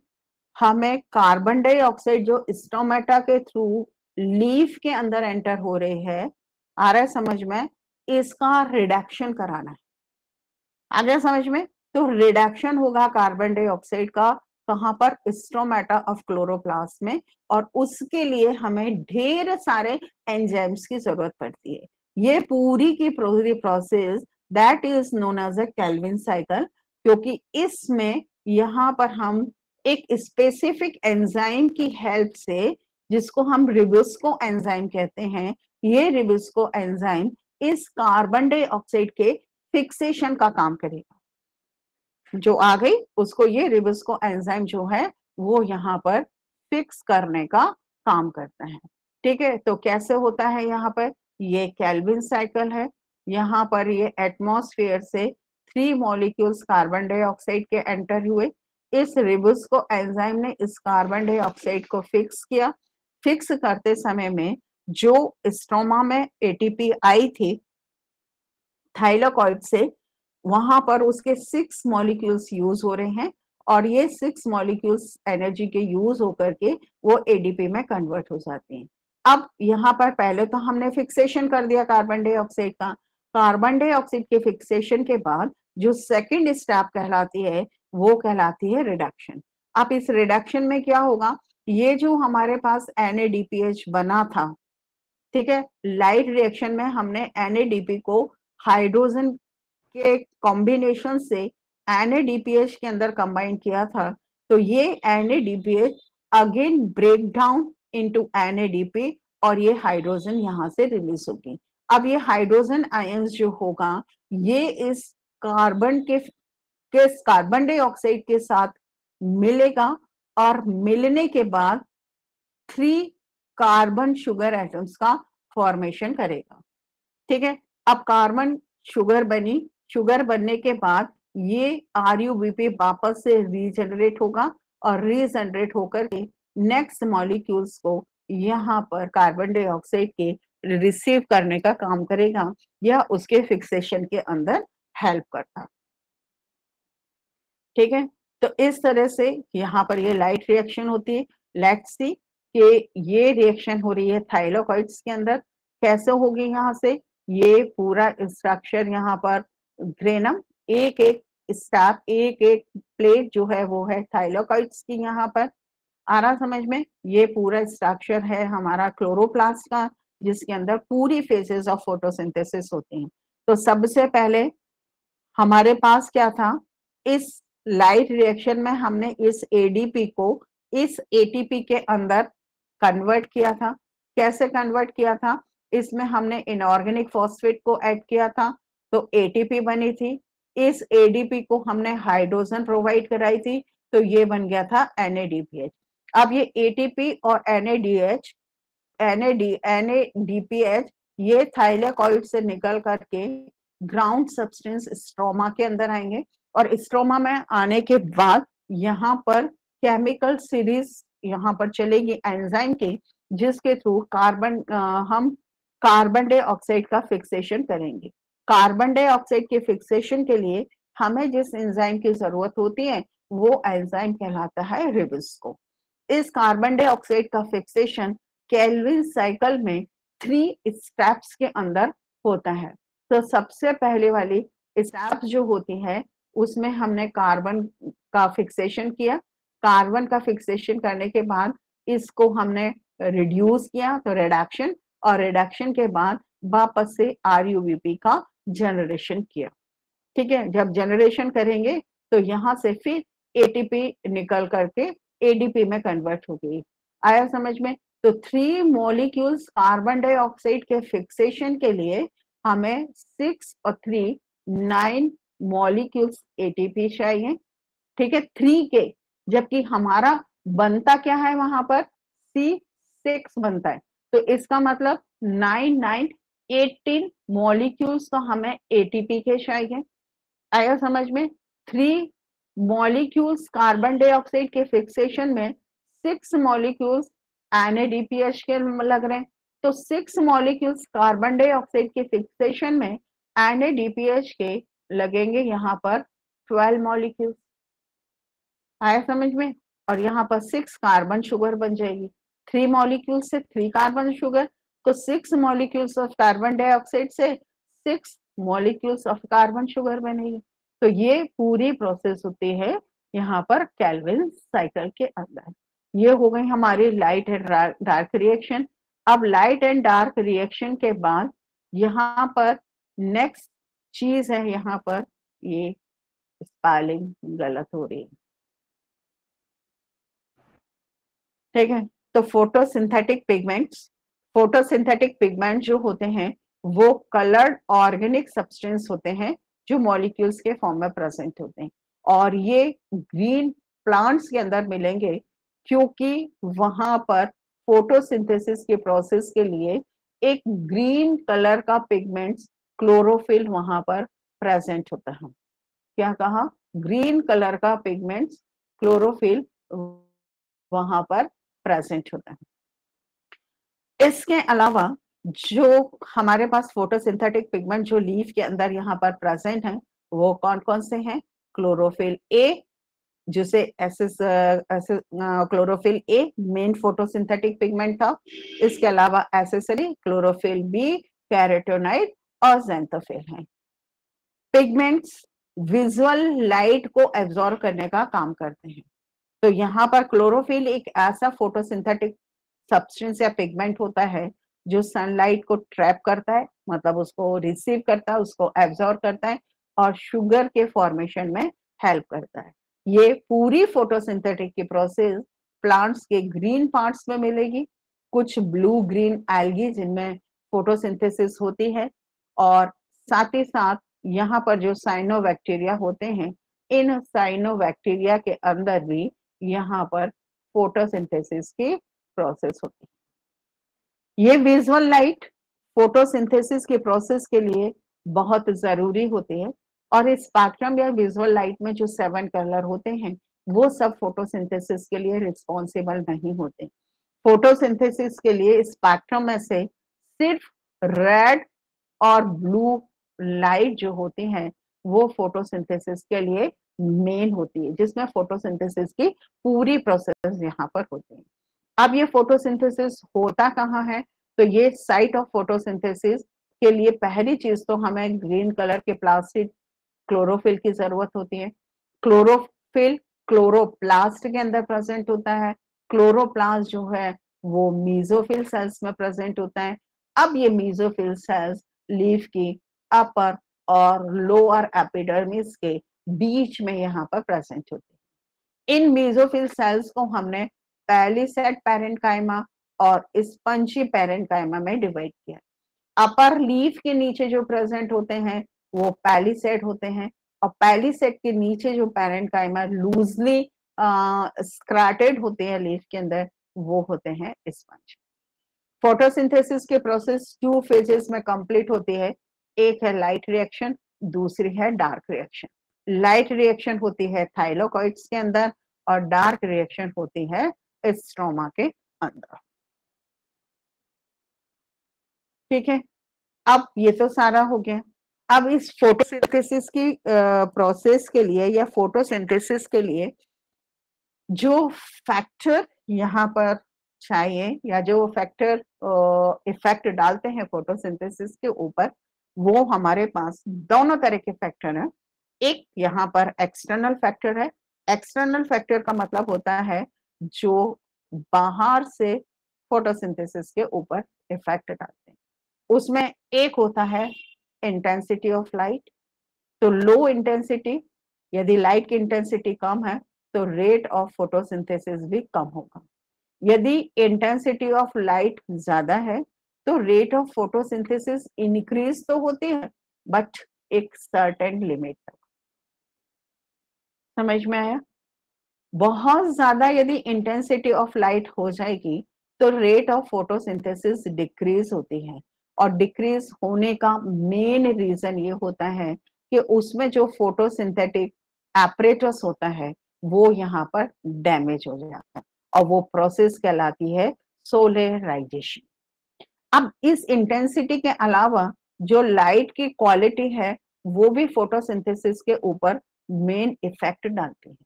[SPEAKER 1] हमें कार्बन डाइऑक्साइड जो स्टोमेटा के थ्रू लीफ के अंदर एंटर हो रही है, आ रहा है समझ में, इसका रिडक्शन कराना है। आ गया समझ में? तो रिडक्शन होगा कार्बन डाइऑक्साइड का, कहां पर? स्टोमेटा ऑफ क्लोरोप्लास्ट में, और उसके लिए हमें ढेर सारे एंजाइम्स की जरूरत पड़ती है। ये पूरी की पूरी process that is known as a Kelvin cycle, क्योंकि इसमें यहाँ पर हम एक स्पेसिफिक एंजाइम की हेल्प से, जिसको हम रिबुस्को एंजाइम कहते हैं, ये रिबुस्को एंजाइम इस कार्बन डाइऑक्साइड के फिक्सेशन का काम करेगा। जो आ गई उसको ये रिबुस्को एंजाइम जो है वो यहाँ पर फिक्स करने का काम करता है। ठीक है, तो कैसे होता है यहाँ पर? ये केल्विन साइकिल है। यहाँ पर ये एटमॉस्फेयर से 3 मॉलिक्यूल्स कार्बन डाइऑक्साइड के एंटर हुए। इस रिबुस्को एंजाइम ने इस कार्बन डाइऑक्साइड को फिक्स किया। फिक्स करते समय में जो स्ट्रोमा में एटीपी आई थी थाइलाकॉइड से, वहां पर उसके 6 मॉलिक्यूल्स यूज हो रहे हैं, और ये 6 मॉलिक्यूल्स एनर्जी के यूज होकर के वो एडीपी में कन्वर्ट हो जाती हैं। अब यहाँ पर पहले तो हमने फिक्सेशन कर दिया कार्बन डाइऑक्साइड का। कार्बन डाइऑक्साइड के फिक्सेशन के बाद जो सेकंड स्टेप कहलाती है वो कहलाती है रिडक्शन। अब इस रिडक्शन में क्या होगा? ये जो हमारे पास NADPH बना था, ठीक है, लाइट रिएक्शन में हमने NADP को हाइड्रोजन के कॉम्बिनेशन से NADPH के अंदर कंबाइन किया था। तो ये NADPH again break down into NADP, और ये हाइड्रोजन यहाँ से रिलीज होगी। अब ये हाइड्रोजन आयंस जो होगा ये इस कार्बन डाइऑक्साइड के साथ मिलेगा, और मिलने के बाद 3 कार्बन शुगर एटम्स का फॉर्मेशन करेगा। ठीक है, अब कार्बन शुगर बनी, शुगर बनने के बाद ये RUBP वापस से रीजनरेट होगा, और रीजनरेट होकर के नेक्स्ट मॉलिक्यूल्स को यहाँ पर कार्बन डाइऑक्साइड के रिसीव करने का काम करेगा, या उसके फिक्सेशन के अंदर हेल्प करता। ठीक है, तो इस तरह से यहाँ पर ये लाइट रिएक्शन होती है। लेट्स सी कि ये रिएक्शन हो रही है थाइलाकॉइड्स के अंदर, कैसे होगी? यहाँ से ये पूरा स्ट्रक्चर यहाँ पर ग्रेनम, एक एक स्टेप, एक एक प्लेट जो है वो है थाइलाकॉइड्स की। यहाँ पर आ रहा समझ में? ये पूरा स्ट्रक्चर है हमारा क्लोरोप्लास्ट का, जिसके अंदर पूरी फेजेस ऑफ फोटोसिंथेसिस होती हैं। तो सबसे पहले हमारे पास क्या था? इस लाइट रिएक्शन में हमने इस एडीपी को इस एटीपी के अंदर कन्वर्ट किया था। कैसे कन्वर्ट किया था? इसमें हमने इनऑर्गेनिक फॉस्फेट को ऐड किया था, तो एटीपी बनी थी। इस एडीपी को हमने हाइड्रोजन प्रोवाइड कराई थी, तो ये बन गया था NADPH। अब ये एटीपी और NADPH ये थाइलेकॉइड से निकल करके ग्राउंड सब्सटेंस स्ट्रोमा के अंदर आएंगे, और स्ट्रोमा में आने के बाद यहाँ पर केमिकल सीरीज यहाँ पर चलेगी एंजाइम की, जिसके थ्रू हम कार्बन डाइऑक्साइड का फिक्सेशन करेंगे। कार्बन डाइऑक्साइड के फिक्सेशन के लिए हमें जिस एंजाइम की जरूरत होती है वो एंजाइम कहलाता है रिबुस्को। इस कार्बन डाइऑक्साइड का फिक्सेशन केल्विन साइकिल में 3 स्टेप्स के अंदर होता है। तो सबसे पहले वाली स्टेप जो होती है उसमें हमने कार्बन का फिक्सेशन किया। कार्बन का फिक्सेशन करने के बाद इसको हमने रिड्यूस किया, तो रिडक्शन, और रिडक्शन के बाद वापस से RUBP का जनरेशन किया। ठीक है, जब जनरेशन करेंगे तो यहाँ से फिर ATP निकल करके ADP में कन्वर्ट हो गई। आया समझ में? तो 3 मॉलिक्यूल्स कार्बन डाइऑक्साइड के फिक्सेशन के लिए हमें 6 और 3 9 मॉलिक्यूल्स एटीपी चाहिए, ठीक है, 3 के, जबकि हमारा बनता क्या है वहां पर, C6 बनता है। तो इसका मतलब 9 9 18 मॉलिक्यूल्स तो हमें एटीपी के चाहिए। आया समझ में? 3 मॉलिक्यूल्स कार्बन डाइऑक्साइड के फिक्सेशन में 6 मॉलिक्यूल्स NADPH के लग रहे हैं। तो 6 मॉलिक्यूल्स कार्बन डाइऑक्साइड के फिक्सेशन में NADPH के लगेंगे यहाँ पर 12 मॉलिक्यूल्स। आया समझ में? और यहाँ पर 6 कार्बन शुगर बन जाएगी। 3 मॉलिक्यूल से 3 कार्बन शुगर, तो 6 मॉलिक्यूल्स ऑफ कार्बन डाइऑक्साइड से 6 मॉलिक्यूल्स ऑफ कार्बन शुगर बनेगी। तो ये पूरी प्रोसेस होती है यहाँ पर केल्विन साइकिल के अंदर। ये हो गई हमारी लाइट एंड डार्क रिएक्शन। अब लाइट एंड डार्क रिएक्शन के बाद यहाँ पर नेक्स्ट चीज है, यहाँ पर ये स्पेलिंग गलत हो रही है, ठीक है। तो फोटोसिंथेटिक पिगमेंट जो होते हैं वो कलर्ड ऑर्गेनिक सब्सटेंस होते हैं जो मॉलिक्यूल्स के फॉर्म में प्रेजेंट होते हैं, और ये ग्रीन प्लांट्स के अंदर मिलेंगे क्योंकि वहां पर फोटोसिंथेसिस के प्रोसेस के लिए एक ग्रीन कलर का पिगमेंट क्लोरोफिल वहां पर प्रेजेंट होता है। क्या कहा? ग्रीन कलर का पिगमेंट क्लोरोफिल वहां पर प्रेजेंट होता है। इसके अलावा जो हमारे पास फोटोसिंथेटिक पिगमेंट जो लीफ के अंदर यहाँ पर प्रेजेंट है वो कौन कौन से हैं? क्लोरोफिल ए, जिसे chlorophyll A main photosynthetic pigment था। इसके अलावा एसेसरी क्लोरोफिल बी, कैरोटीनॉइड और ज़ैंथोफिल हैं। पिगमेंट्स विजुअल लाइट को एब्जॉर्ब करने का काम करते हैं। तो यहाँ पर क्लोरोफिल एक ऐसा फोटोसिंथेटिक सब्सटेंस या पिगमेंट होता है जो सनलाइट को ट्रैप करता है, मतलब उसको रिसीव करता है, उसको एब्जॉर्ब करता है और शुगर के फॉर्मेशन में हेल्प करता है। ये पूरी फोटोसिंथेटिक की प्रोसेस प्लांट्स के ग्रीन पार्ट्स में मिलेगी, कुछ ब्लू ग्रीन एल्गी जिनमें फोटोसिंथेसिस होती है, और साथ ही साथ यहाँ पर जो साइनोबैक्टीरिया होते हैं, इन साइनोबैक्टीरिया के अंदर भी यहाँ पर फोटोसिंथेसिस की प्रोसेस होती है। ये विजुअल लाइट फोटोसिंथेसिस के प्रोसेस के लिए बहुत जरूरी होती है, और इस स्पेक्ट्रम या विजुअल लाइट में जो 7 कलर होते हैं वो सब फोटोसिंथेसिस के लिए रिस्पॉन्सिबल नहीं होते। फोटोसिंथेसिस के लिए स्पेक्ट्रम में से सिर्फ रेड और ब्लू लाइट जो होती हैं वो फोटोसिंथेसिस के लिए मेन होती है, जिसमें फोटोसिंथेसिस की पूरी प्रोसेस यहाँ पर होती है। अब ये फोटोसिंथेसिस होता कहाँ है? तो ये साइट ऑफ फोटोसिंथेसिस के लिए पहली चीज तो हमें ग्रीन कलर के प्लास्टिक क्लोरोफिल की जरूरत होती है। क्लोरोफिल क्लोरोप्लास्ट के अंदर प्रेजेंट होता है। क्लोरोप्लास्ट जो है वो मीजोफिल सेल्स में प्रेजेंट होता है। अब ये मीजोफिल सेल्स लीफ की अपर और लोअर एपिडर्मिस के बीच में यहाँ पर प्रेजेंट होते हैं। इन मीजोफिल सेल्स को हमने पैलिसेड पैरेन्काइमा और स्पंजी पैरेन्काइमा में डिवाइड किया। अपर लीफ के नीचे जो प्रेजेंट होते हैं वो पैलिसेड होते हैं, और पैलिसेड के नीचे जो पैरेन्काइमा लूजली स्क्राटेड होते हैं लीफ के अंदर, वो होते हैं स्पंज। फोटोसिंथेसिस के प्रोसेस 2 फेजेस में कंप्लीट होती है। एक है लाइट रिएक्शन, दूसरी है डार्क रिएक्शन। लाइट रिएक्शन होती है थाइलोकॉइड्स के अंदर और डार्क रिएक्शन होती है स्ट्रोमा के अंदर, ठीक है। अब ये तो सारा हो गया। अब इस फोटोसिंथेसिस की प्रोसेस के लिए या फोटोसिंथेसिस के लिए जो फैक्टर यहाँ पर चाहिए या जो फैक्टर इफेक्ट डालते हैं फोटोसिंथेसिस के ऊपर, वो हमारे पास दोनों तरह के फैक्टर हैं। एक यहाँ पर एक्सटर्नल फैक्टर है। एक्सटर्नल फैक्टर का मतलब होता है जो बाहर से फोटोसिंथेसिस के ऊपर इफेक्ट डालते हैं। उसमें एक होता है इंटेंसिटी ऑफ लाइट। तो लो इंटेंसिटी, यदि लाइट की इंटेंसिटी कम है तो रेट ऑफ फोटोसिंथेसिस भी कम होगा। यदि इंटेंसिटी ऑफ लाइट ज्यादा है तो रेट ऑफ फोटोसिंथेसिस इंक्रीज तो होती है बट एक सर्टेन लिमिट तक। समझ में आया? बहुत ज्यादा यदि इंटेंसिटी ऑफ लाइट हो जाएगी तो रेट ऑफ फोटोसिंथेसिस डिक्रीज होती है, और डिक्रीज होने का मेन रीजन ये होता है कि उसमें जो फोटोसिंथेटिक एपरेटस होता है वो यहाँ पर डैमेज हो जाता है, और वो प्रोसेस कहलाती है सोलराइजेशन। अब इस इंटेंसिटी के अलावा जो लाइट की क्वालिटी है वो भी फोटोसिंथेसिस के ऊपर मेन इफेक्ट डालती है,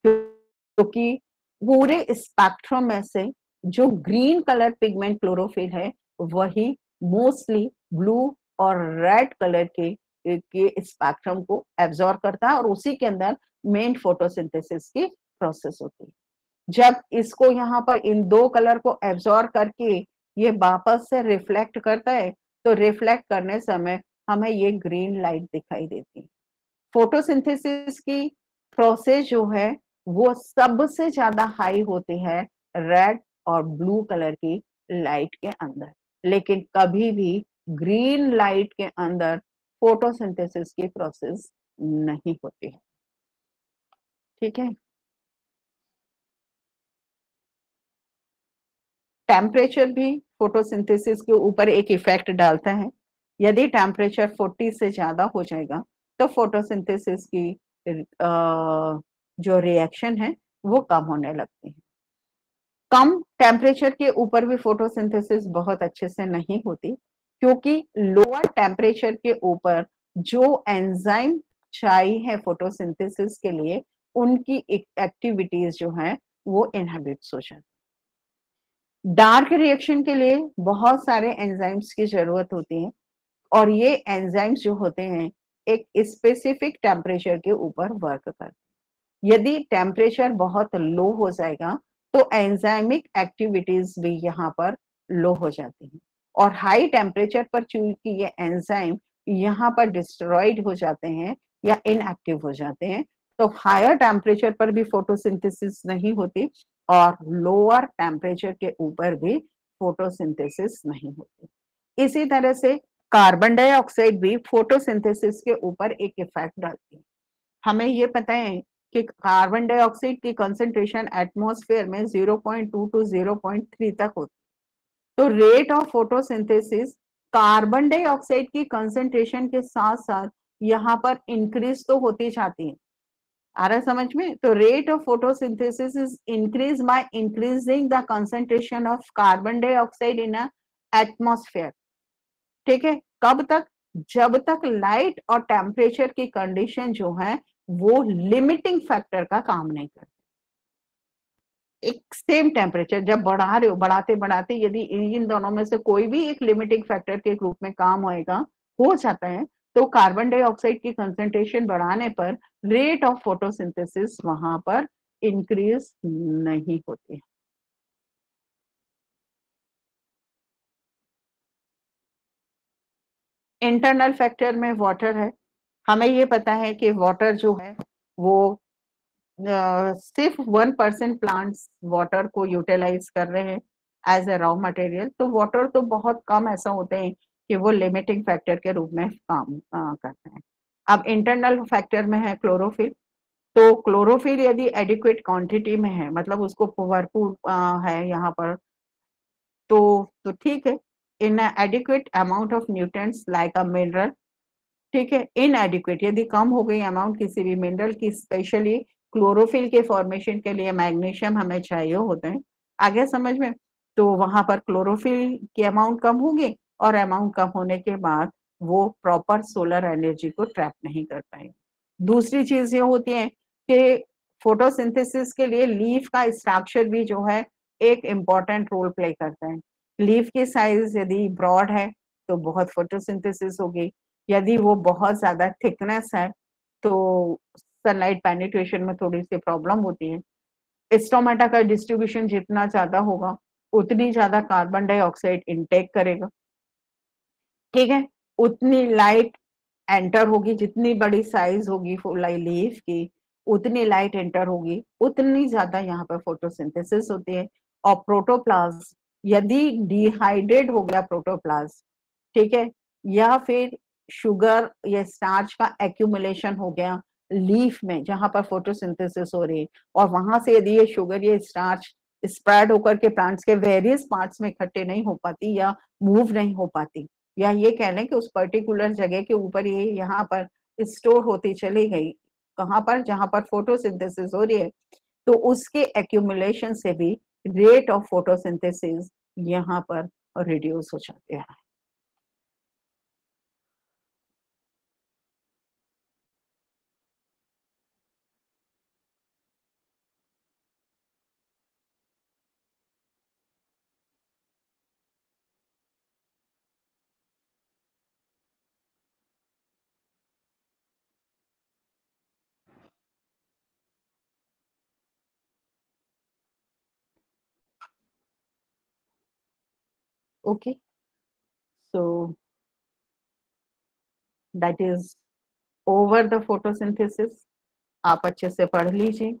[SPEAKER 1] क्योंकि पूरे स्पेक्ट्रम में से जो ग्रीन कलर पिगमेंट क्लोरोफिल है वही मोस्टली ब्लू और रेड कलर के स्पेक्ट्रम को एब्जॉर्ब करता है, और उसी के अंदर मेन फोटोसिंथेसिस की प्रोसेस होती है। जब इसको यहाँ पर इन दो कलर को एब्जॉर्ब करके ये वापस से रिफ्लेक्ट करता है तो रिफ्लेक्ट करने समय हमें ये ग्रीन लाइट दिखाई देती है। फोटोसिंथेसिस की प्रोसेस जो है वो सबसे ज्यादा हाई होती है रेड और ब्लू कलर की लाइट के अंदर, लेकिन कभी भी ग्रीन लाइट के अंदर फोटोसिंथेसिस की प्रोसेस नहीं होती है। ठीक है। टेम्परेचर भी फोटोसिंथेसिस के ऊपर एक इफेक्ट डालता है। यदि टेम्परेचर 40 से ज्यादा हो जाएगा तो फोटोसिंथेसिस की जो रिएक्शन है वो कम होने लगती है। कम टेम्परेचर के ऊपर भी फोटोसिंथेसिस बहुत अच्छे से नहीं होती, क्योंकि लोअर टेम्परेचर के ऊपर जो एंजाइम चाहिए है फोटोसिंथेसिस के लिए उनकी एक्टिविटीज जो है वो इनहिबिट्स हो जाती है। डार्क रिएक्शन के लिए बहुत सारे एंजाइम्स की जरूरत होती है, और ये एंजाइम्स जो होते हैं एक स्पेसिफिक टेम्परेचर के ऊपर वर्क करते हैं। यदि टेम्परेचर बहुत लो हो जाएगा तो एंजाइमिक एक्टिविटीज भी यहाँ पर लो हो जाती हैं, और हाई टेम्परेचर पर चूंकि ये एंजाइम यहाँ पर डिस्ट्रॉयड हो जाते हैं या इनएक्टिव हो जाते हैं, तो हायर टेम्परेचर पर भी फोटोसिंथेसिस नहीं होती, और लोअर टेम्परेचर के ऊपर भी फोटोसिंथेसिस नहीं होती। इसी तरह से कार्बन डाइऑक्साइड भी फोटोसिंथेसिस के ऊपर एक इफेक्ट डालती है। हमें ये पता है कि कार्बन डाइऑक्साइड की कंसंट्रेशन एटमॉस्फेयर में 0.2 टू 0.3 तक होती है। तो rate of photosynthesis carbon dioxide की कंसंट्रेशन के साथ साथ यहाँ पर इंक्रीज तो होती जाती है। आ रहा है समझ में? तो rate of photosynthesis is increase by increasing the concentration of carbon dioxide in atmosphere. ठीक है। कब तक? जब तक लाइट और टेम्परेचर की कंडीशन जो है वो लिमिटिंग फैक्टर का काम नहीं करती। एक सेम टेम्परेचर जब बढ़ा रहे हो, बढ़ाते बढ़ाते यदि इन दोनों में से कोई भी एक लिमिटिंग फैक्टर के रूप में काम होएगा, हो जाता है, तो कार्बन डाइऑक्साइड की कंसंट्रेशन बढ़ाने पर रेट ऑफ फोटोसिंथेसिस वहां पर इंक्रीज नहीं होती है। इंटरनल फैक्टर में वाटर है। हमें ये पता है कि वाटर जो है वो सिर्फ 1% प्लांट्स वाटर को यूटिलाइज कर रहे हैं एज ए रॉ मटेरियल, तो वाटर तो बहुत कम ऐसा होते हैं कि वो लिमिटिंग फैक्टर के रूप में काम करते हैं। अब इंटरनल फैक्टर में है क्लोरोफिल। तो क्लोरोफिल यदि एडिक्वेट क्वांटिटी में है, मतलब उसको भरपूर है यहाँ पर, तो ठीक है। Inadequate amount of nutrients like a mineral. ठीक है। इनएडिक्वेट यदि कम हो गई अमाउंट किसी भी मिनरल की, स्पेशली क्लोरोफिल के फॉर्मेशन के लिए मैग्नीशियम हमें चाहिए होते हैं, आगे समझ में? तो वहां पर क्लोरोफिल की अमाउंट कम होगी, और अमाउंट कम होने के बाद वो प्रॉपर सोलर एनर्जी को ट्रैप नहीं कर पाएंगे। दूसरी चीज ये होती है कि फोटोसिंथेसिस के लिए लीफ का स्ट्रक्चर भी जो है एक इम्पॉर्टेंट रोल प्ले करता है। लीफ की साइज यदि ब्रॉड है तो बहुत फोटोसिंथेसिस होगी, यदि वो बहुत ज्यादा थिकनेस है तो सनलाइट पेनिट्रेशन में थोड़ी सी प्रॉब्लम होती है। स्टोमेटा का डिस्ट्रीब्यूशन जितना ज्यादा होगा उतनी ज्यादा कार्बन डाइऑक्साइड इनटेक करेगा। ठीक है। उतनी लाइट एंटर होगी, जितनी बड़ी साइज होगी लीफ की उतनी लाइट एंटर होगी, उतनी ज्यादा यहाँ पर फोटोसिंथेसिस होती है। और प्रोटोप्लाज्म, यदि डिहाइड्रेट हो गया प्रोटोप्लाज्म, ठीक है, या फिर शुगर या स्टार्च का एक्यूमुलेशन हो गया लीफ में जहां पर फोटोसिंथेसिस हो रही है, और वहां से यदि ये शुगर या स्टार्च स्प्रेड होकर के प्लांट्स के वेरियस पार्ट्स में इकट्ठे नहीं हो पाती या मूव नहीं हो पाती, या ये कह लें कि उस पर्टिकुलर जगह के ऊपर ये यहाँ पर स्टोर होती चली गई, कहाँ पर, जहां पर फोटोसिंथेसिस हो रही है, तो उसके एक्यूमुलेशन से भी रेट ऑफ फोटोसिंथेसिस यहाँ पर रिड्यूस हो जाते हैं। Okay, so that is over the photosynthesis. आप अच्छे से पढ़ लीजिए।